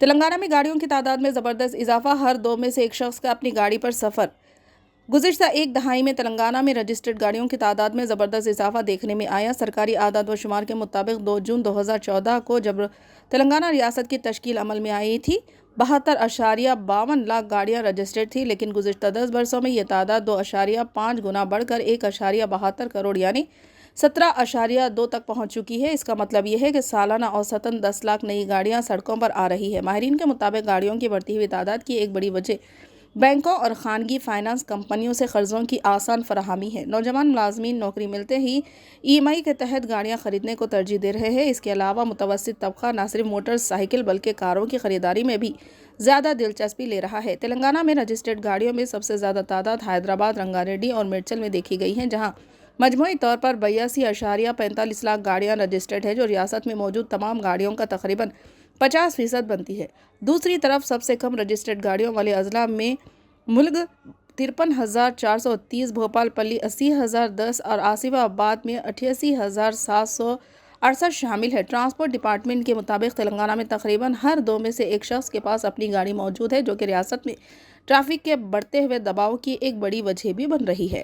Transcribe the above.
تلنگانہ میں گاڑیوں کی تعداد میں زبردست اضافہ، ہر 2 میں سے 1 شخص کا اپنی گاڑی پر سفر۔ گزشتہ ایک دہائی میں تلنگانہ میں رجسٹرڈ گاڑیوں کی تعداد میں زبردست اضافہ دیکھنے میں آیا۔ سرکاری اعداد و شمار کے مطابق 2 جون 2014 کو جب تلنگانہ ریاست کی تشکیل عمل میں آئی تھی، 72.52 لاکھ گاڑیاں رجسٹرڈ تھیں، لیکن گزشتہ 10 برسوں میں یہ تعداد 2.5 گنا بڑھ کر 1.72 کروڑ یعنی 17.2 تک پہنچ چکی ہے۔ اس کا مطلب یہ ہے کہ سالانہ اوسطاً 10 لاکھ نئی گاڑیاں سڑکوں پر آ رہی ہے۔ ماہرین کے مطابق گاڑیوں کی بڑھتی ہوئی تعداد کی ایک بڑی وجہ بینکوں اور خانگی فائنانس کمپنیوں سے قرضوں کی آسان فراہمی ہے۔ نوجوان ملازمین نوکری ملتے ہی ای ایم آئی کے تحت گاڑیاں خریدنے کو ترجیح دے رہے ہیں۔ اس کے علاوہ متوسط طبقہ نہ صرف موٹر سائیکل بلکہ کاروں کی خریداری میں بھی زیادہ دلچسپی لے رہا ہے۔ تلنگانہ میں رجسٹرڈ گاڑیوں میں سب سے زیادہ تعداد حیدرآباد، رنگا ریڈی اور میڈچل میں دیکھی گئی ہے، جہاں مجموعی طور پر 82.45 لاکھ گاڑیاں رجسٹرڈ ہیں، جو ریاست میں موجود تمام گاڑیوں کا تقریباً 50% بنتی ہے۔ دوسری طرف سب سے کم رجسٹرڈ گاڑیوں والے اضلاع میں ملک 53,430، بھوپال پلی 80,010 اور آصف آباد میں 88,768 شامل ہے۔ ٹرانسپورٹ ڈپارٹمنٹ کے مطابق تلنگانہ میں تقریباً ہر 2 میں سے 1 شخص کے پاس اپنی گاڑی موجود ہے، جو کہ ریاست میں ٹریفک کے بڑھتے ہوئے دباؤ کی ایک بڑی وجہ بھی بن رہی ہے۔